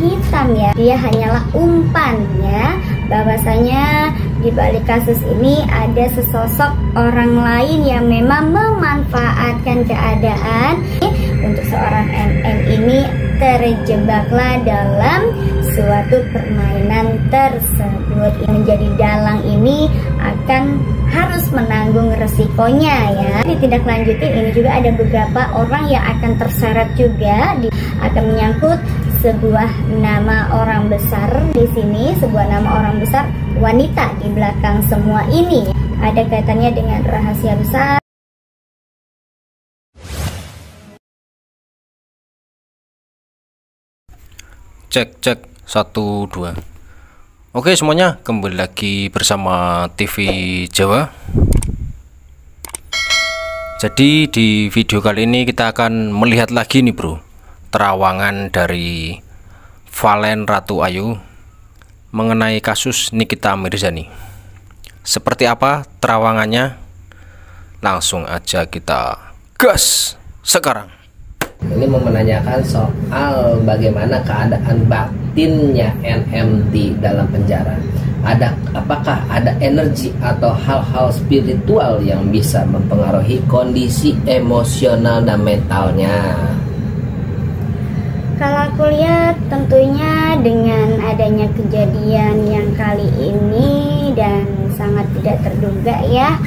hitam ya. Dia hanyalah umpan ya, bahwasanya di balik kasus ini ada sesosok orang lain yang memang memanfaatkan keadaan untuk seorang NM ini terjebaklah dalam suatu permainan tersebut. Menjadi dalang ini akan harus menanggung resikonya ya. Ditindaklanjuti ini juga ada beberapa orang yang akan terseret juga, akan menyangkut sebuah nama orang besar di sini, sebuah nama orang besar wanita di belakang semua ini. Ada kaitannya dengan rahasia besar. Cek 1 2. Oke semuanya, kembali lagi bersama TV Jawa. Jadi di video kali ini kita akan melihat lagi nih bro, terawangan dari Valen Ratu Ayu mengenai kasus Nikita Mirzani. Seperti apa terawangannya? Langsung aja kita gas sekarang. Ini mau menanyakan soal bagaimana keadaan batinnya NM di dalam penjara. Apakah ada energi atau hal-hal spiritual yang bisa mempengaruhi kondisi emosional dan mentalnya? Kalau aku lihat tentunya dengan adanya kejadian yang kali ini dan sangat tidak terduga ya,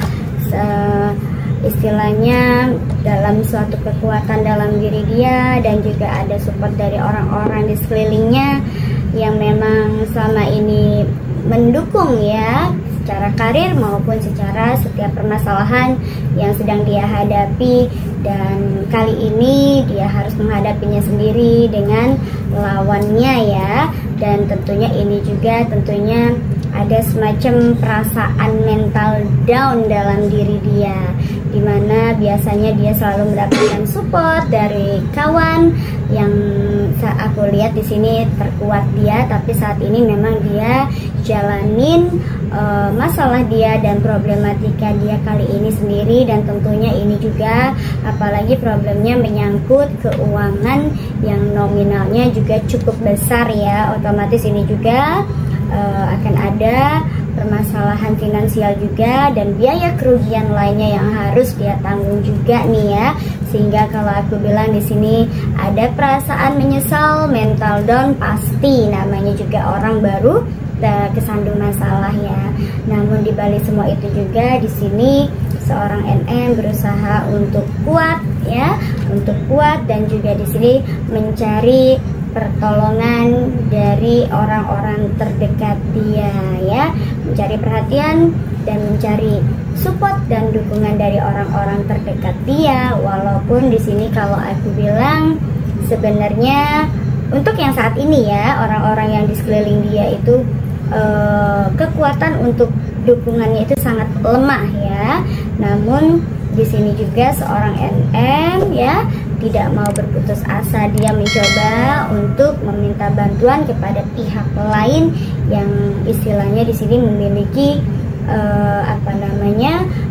istilahnya dalam suatu kekuatan dalam diri dia, dan juga ada support dari orang-orang di sekelilingnya yang memang selama ini mendukung ya, secara karir maupun secara setiap permasalahan yang sedang dia hadapi. Dan kali ini dia harus menghadapinya sendiri dengan lawannya ya. Dan tentunya ini juga tentunya ada semacam perasaan mental down dalam diri dia, dimana biasanya dia selalu mendapatkan support dari kawan yang aku lihat di sini terkuat dia, tapi saat ini memang dia jalanin masalah dia dan problematika dia kali ini sendiri. Dan tentunya ini juga apalagi problemnya menyangkut keuangan yang nominalnya juga cukup besar ya, otomatis ini juga akan ada permasalahan finansial juga dan biaya kerugian lainnya yang harus dia tanggung juga nih ya. Sehingga kalau aku bilang di sini ada perasaan menyesal, mental down, pasti namanya juga orang baru kesandung masalah ya. Namun dibalik semua itu juga di sini seorang NM berusaha untuk kuat ya, untuk kuat, dan juga di sini mencari pertolongan dari orang-orang terdekat dia ya, mencari perhatian dan mencari support dan dukungan dari orang-orang terdekat dia. Walaupun di sini kalau aku bilang sebenarnya untuk yang saat ini ya, orang-orang yang di sekeliling dia itu kekuatan untuk dukungannya itu sangat lemah ya. Namun di sini juga seorang NM ya tidak mau berputus asa, dia mencoba untuk meminta bantuan kepada pihak lain yang istilahnya di sini memiliki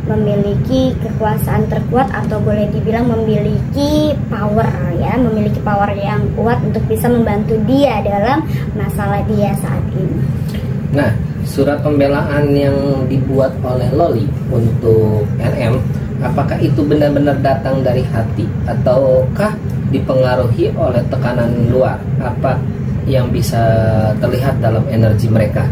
memiliki kekuasaan terkuat, atau boleh dibilang memiliki power ya, memiliki power yang kuat untuk bisa membantu dia dalam masalah dia saat ini. Nah, surat pembelaan yang dibuat oleh Loli untuk NM, apakah itu benar-benar datang dari hati ataukah dipengaruhi oleh tekanan luar? Apa yang bisa terlihat dalam energi mereka?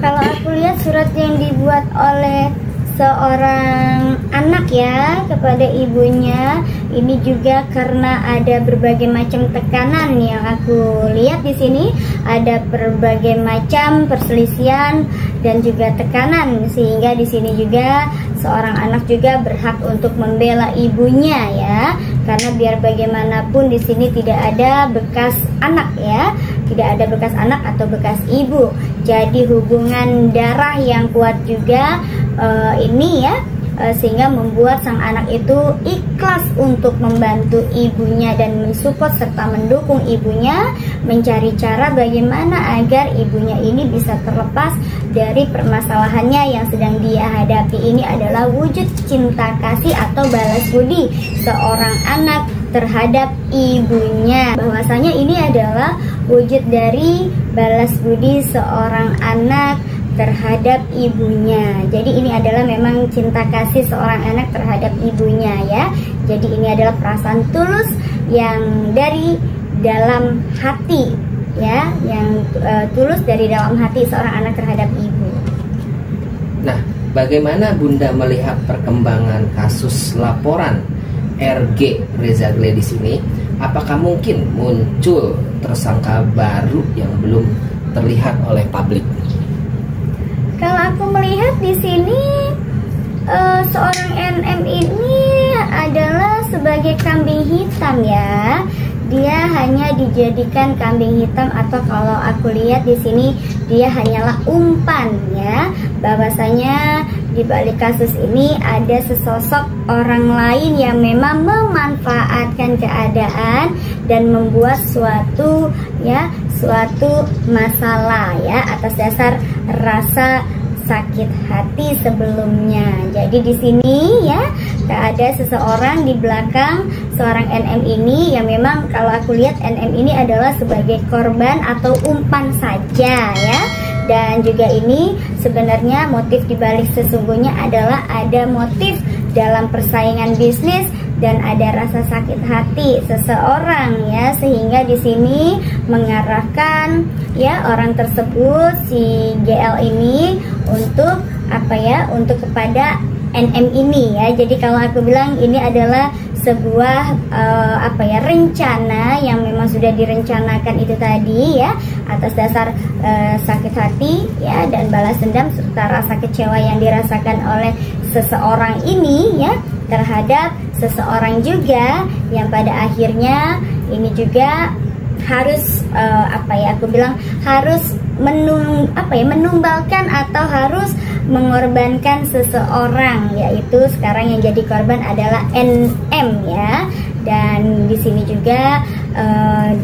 Kalau aku lihat surat yang dibuat oleh seorang anak ya kepada ibunya, ini juga karena ada berbagai macam tekanan yang aku lihat di sini, ada berbagai macam perselisihan dan juga tekanan, sehingga di sini juga seorang anak juga berhak untuk membela ibunya ya, karena biar bagaimanapun di sini tidak ada bekas anak ya, tidak ada bekas anak atau bekas ibu. Jadi hubungan darah yang kuat juga ini ya, sehingga membuat sang anak itu ikhlas untuk membantu ibunya dan mensupport serta mendukung ibunya mencari cara bagaimana agar ibunya ini bisa terlepas dari permasalahannya yang sedang dia hadapi. Ini adalah wujud cinta kasih atau balas budi seorang anak terhadap ibunya. Bahwasanya ini adalah wujud dari balas budi seorang anak terhadap ibunya. Jadi ini adalah memang cinta kasih seorang anak terhadap ibunya ya. Jadi ini adalah perasaan tulus yang dari dalam hati ya, yang tulus dari dalam hati seorang anak terhadap ibu. Nah, bagaimana Bunda melihat perkembangan kasus laporan RG Reza Gladys ini? Apakah mungkin muncul tersangka baru yang belum terlihat oleh publik? Kalau aku melihat di sini seorang NM ini adalah sebagai kambing hitam ya. Dia hanya dijadikan kambing hitam, atau kalau aku lihat di sini dia hanyalah umpan ya. Bahwasanya di balik kasus ini ada sesosok orang lain yang memang memanfaatkan keadaan dan membuat suatu masalah ya atas dasar rasa sakit hati sebelumnya. Jadi di sini ya ada seseorang di belakang seorang NM ini yang memang kalau aku lihat NM ini adalah sebagai korban atau umpan saja ya. Dan juga ini sebenarnya motif dibalik sesungguhnya adalah ada motif dalam persaingan bisnis dan ada rasa sakit hati seseorang ya, sehingga di sini mengarahkan ya orang tersebut si GL ini untuk untuk kepada NM ini ya. Jadi kalau aku bilang ini adalah sebuah rencana yang memang sudah direncanakan itu tadi ya, atas dasar sakit hati ya dan balas dendam serta rasa kecewa yang dirasakan oleh seseorang ini ya terhadap seseorang juga yang pada akhirnya ini juga harus harus menumbalkan atau harus mengorbankan seseorang, yaitu sekarang yang jadi korban adalah NM ya. Dan di sini juga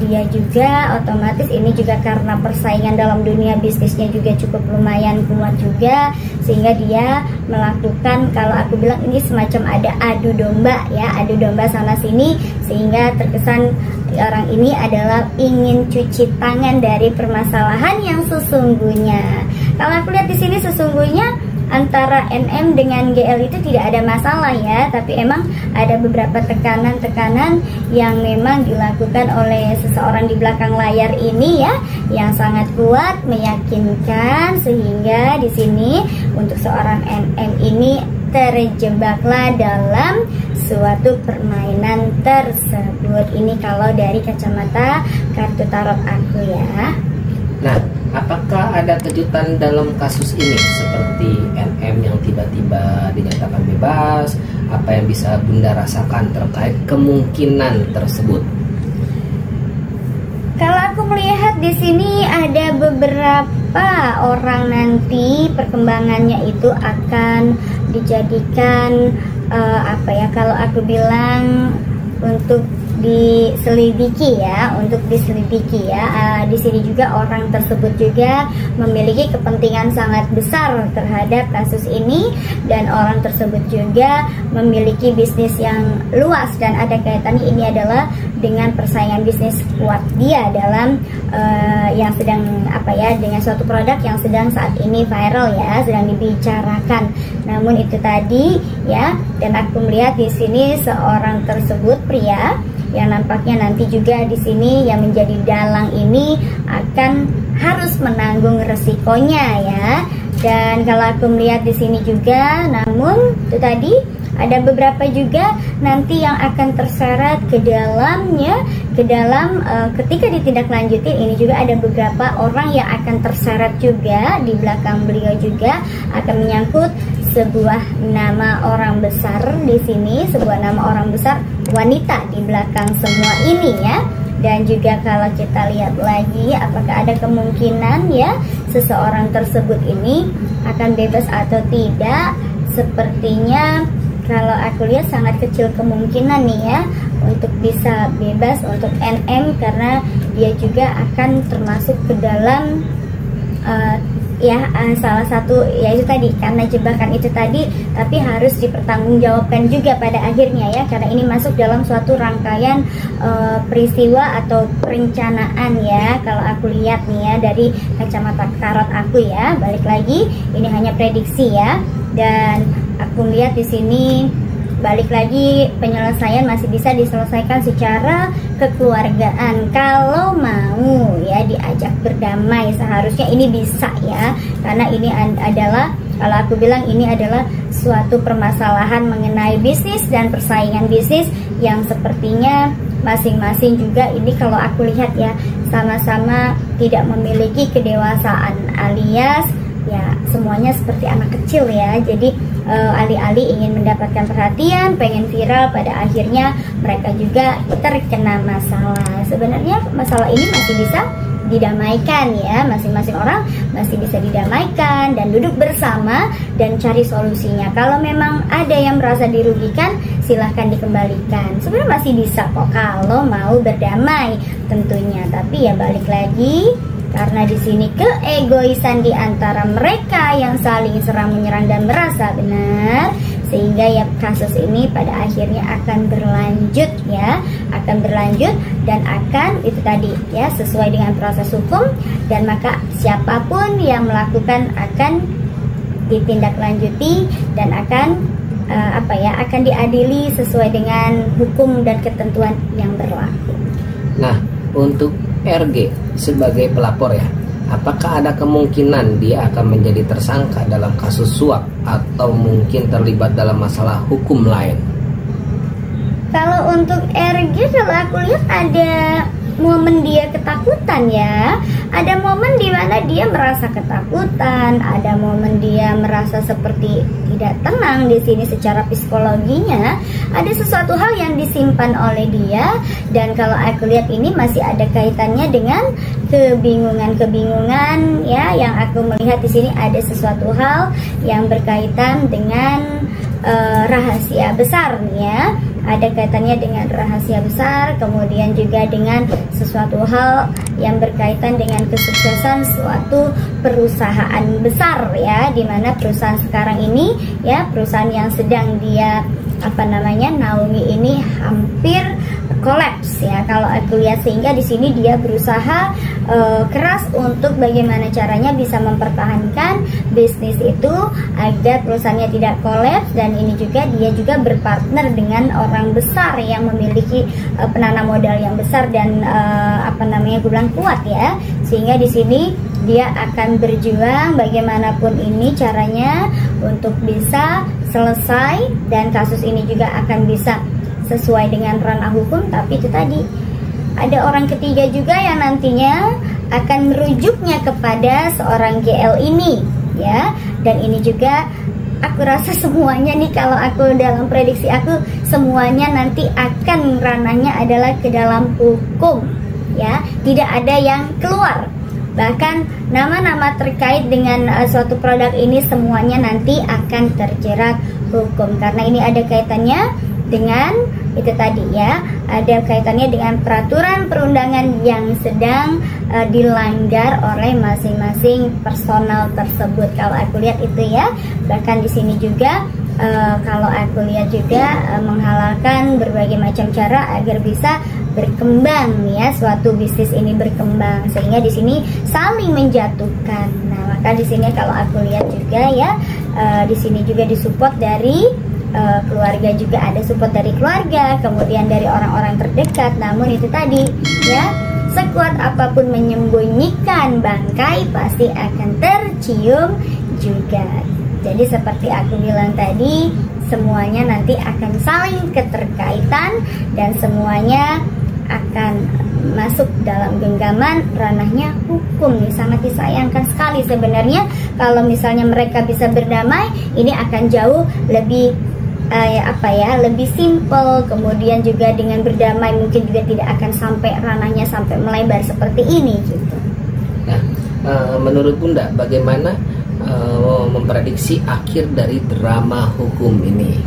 dia juga otomatis ini juga karena persaingan dalam dunia bisnisnya juga cukup lumayan kuat juga, sehingga dia melakukan, kalau aku bilang ini semacam ada adu domba ya, adu domba sana sini, sehingga terkesan orang ini adalah ingin cuci tangan dari permasalahan yang sesungguhnya. Kalau aku lihat di sini sesungguhnya antara NM dengan GL itu tidak ada masalah ya, tapi emang ada beberapa tekanan-tekanan yang memang dilakukan oleh seseorang di belakang layar ini ya, yang sangat kuat meyakinkan, sehingga di sini untuk seorang NM ini terjebaklah dalam suatu permainan tersebut. Ini kalau dari kacamata kartu tarot aku ya. Nah, apakah ada kejutan dalam kasus ini seperti NM yang tiba-tiba dinyatakan bebas? Apa yang bisa Bunda rasakan terkait kemungkinan tersebut? Kalau aku melihat di sini ada beberapa orang nanti perkembangannya itu akan dijadikan kalau aku bilang untuk diselidiki ya, di sini juga orang tersebut juga memiliki kepentingan sangat besar terhadap kasus ini, dan orang tersebut juga memiliki bisnis yang luas dan ada kaitannya ini adalah dengan persaingan bisnis kuat dia dalam yang sedang dengan suatu produk yang sedang saat ini viral ya, sedang dibicarakan. Namun itu tadi ya, dan aku melihat di sini seorang tersebut pria yang nampaknya nanti juga di sini yang menjadi dalang ini akan harus menanggung resikonya ya. Dan kalau aku melihat di sini juga, namun itu tadi ada beberapa juga nanti yang akan terseret ke dalamnya, ketika ditindaklanjuti ini juga ada beberapa orang yang akan terseret juga di belakang beliau juga akan menyangkut sebuah nama orang besar di sini, sebuah nama orang besar wanita di belakang semua ini ya. Dan juga kalau kita lihat lagi apakah ada kemungkinan ya seseorang tersebut ini akan bebas atau tidak, sepertinya kalau aku lihat sangat kecil kemungkinan nih ya untuk bisa bebas untuk NM, karena dia juga akan termasuk ke dalam ya, salah satu yaitu tadi karena jebakan itu tadi, tapi harus dipertanggungjawabkan juga pada akhirnya ya, karena ini masuk dalam suatu rangkaian peristiwa atau perencanaan ya. Kalau aku lihat nih ya dari kacamata tarot aku ya, balik lagi ini hanya prediksi ya, dan aku lihat di sini balik lagi penyelesaian masih bisa diselesaikan secara kekeluargaan kalau mau ya diajak berdamai, seharusnya ini bisa ya, karena ini adalah, kalau aku bilang ini adalah suatu permasalahan mengenai bisnis dan persaingan bisnis yang sepertinya masing-masing juga ini kalau aku lihat ya sama-sama tidak memiliki kedewasaan, alias ya semuanya seperti anak kecil ya. Jadi alih-alih ingin mendapatkan perhatian, pengen viral, pada akhirnya mereka juga terkena masalah. Sebenarnya masalah ini masih bisa didamaikan ya, masing-masing orang masih bisa didamaikan dan duduk bersama dan cari solusinya. Kalau memang ada yang merasa dirugikan, silahkan dikembalikan. Sebenarnya masih bisa kok kalau mau berdamai tentunya. Tapi ya balik lagi, karena di sini keegoisan di antara mereka yang saling serang menyerang dan merasa benar, sehingga ya kasus ini pada akhirnya akan berlanjut ya, akan berlanjut dan akan itu tadi ya sesuai dengan proses hukum, dan maka siapapun yang melakukan akan ditindaklanjuti dan akan akan diadili sesuai dengan hukum dan ketentuan yang berlaku. Nah, untuk RG sebagai pelapor ya, apakah ada kemungkinan dia akan menjadi tersangka dalam kasus suap atau mungkin terlibat dalam masalah hukum lain? Kalau untuk RG, kalau aku lihat ada momen dia ketakutan ya, ada momen di mana dia merasa ketakutan, ada momen dia merasa seperti tidak tenang di sini secara psikologinya, ada sesuatu hal yang disimpan oleh dia, dan kalau aku lihat ini masih ada kaitannya dengan kebingungan ya, yang aku melihat di sini ada sesuatu hal yang berkaitan dengan rahasia besar nih ya. Ada kaitannya dengan rahasia besar, kemudian juga dengan sesuatu hal yang berkaitan dengan kesuksesan suatu perusahaan besar ya, dimana perusahaan sekarang ini ya, perusahaan yang sedang dia naungi ini hampir kolaps ya kalau aku lihat, sehingga di sini dia berusaha keras untuk bagaimana caranya bisa mempertahankan bisnis itu agar perusahaannya tidak kolaps, dan ini juga dia juga berpartner dengan orang besar yang memiliki penanam modal yang besar dan kuat ya, sehingga di sini dia akan berjuang bagaimanapun ini caranya untuk bisa selesai, dan kasus ini juga akan bisa sesuai dengan ranah hukum. Tapi itu tadi ada orang ketiga juga yang nantinya akan merujuknya kepada seorang GL ini ya, dan ini juga aku rasa semuanya nih, kalau aku dalam prediksi aku semuanya nanti akan ranahnya adalah ke dalam hukum ya, tidak ada yang keluar. Bahkan nama-nama terkait dengan suatu produk ini semuanya nanti akan terjerat hukum, karena ini ada kaitannya dengan itu tadi ya, ada kaitannya dengan peraturan perundangan yang sedang dilanggar oleh masing-masing personal tersebut. Kalau aku lihat itu ya, bahkan di sini juga kalau aku lihat juga menghalalkan berbagai macam cara agar bisa berkembang ya, suatu bisnis ini berkembang, sehingga di sini saling menjatuhkan. Nah, maka di sini kalau aku lihat juga ya, di sini juga disupport dari keluarga, juga ada support dari keluarga, kemudian dari orang-orang terdekat. Namun itu tadi ya, sekuat apapun menyembunyikan bangkai pasti akan tercium juga. Jadi seperti aku bilang tadi, semuanya nanti akan saling keterkaitan dan semuanya akan masuk dalam genggaman ranahnya hukum nih. Sangat disayangkan sekali sebenarnya kalau misalnya mereka bisa berdamai, ini akan jauh lebih lebih simple. Kemudian juga dengan berdamai mungkin juga tidak akan sampai ranahnya sampai melebar seperti ini gitu. Nah, menurut Bunda bagaimana memprediksi akhir dari drama hukum ini?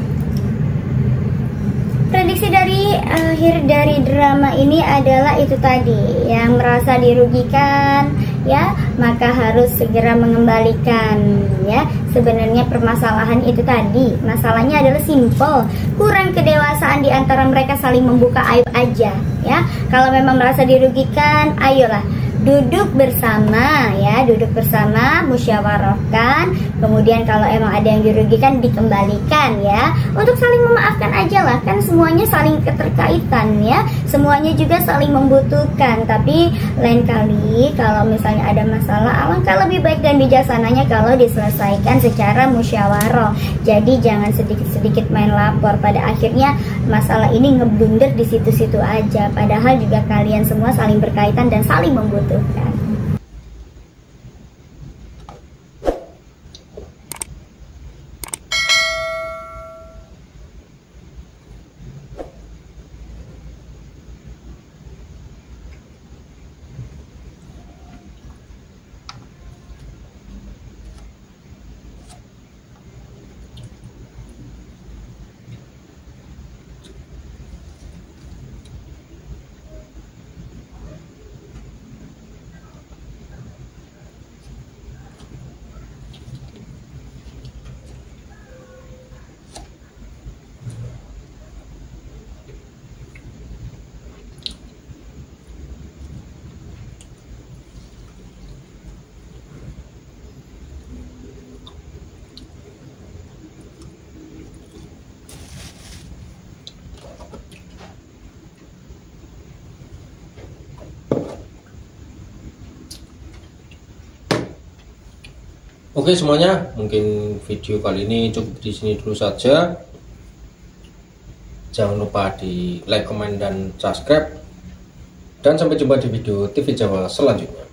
Prediksi dari akhir dari drama ini adalah itu tadi, yang merasa dirugikan ya, maka harus segera mengembalikan ya. Sebenarnya permasalahan itu tadi, masalahnya adalah simple, kurang kedewasaan di antara mereka saling membuka aib aja ya. Kalau memang merasa dirugikan, ayolah duduk bersama ya, duduk bersama, musyawarahkan. Kemudian kalau emang ada yang dirugikan, dikembalikan ya, untuk saling memaafkan aja lah, kan semuanya saling keterkaitan ya, semuanya juga saling membutuhkan. Tapi lain kali kalau misalnya ada masalah, alangkah lebih baik dan bijaksananya kalau diselesaikan secara musyawarah. Jadi jangan sedikit-sedikit main lapor, pada akhirnya masalah ini ngeblunder di situ-situ aja, padahal juga kalian semua saling berkaitan dan saling membutuhkan. Oke semuanya, mungkin video kali ini cukup di sini dulu saja. Jangan lupa di like, comment, dan subscribe. Dan sampai jumpa di video TV Jawa selanjutnya.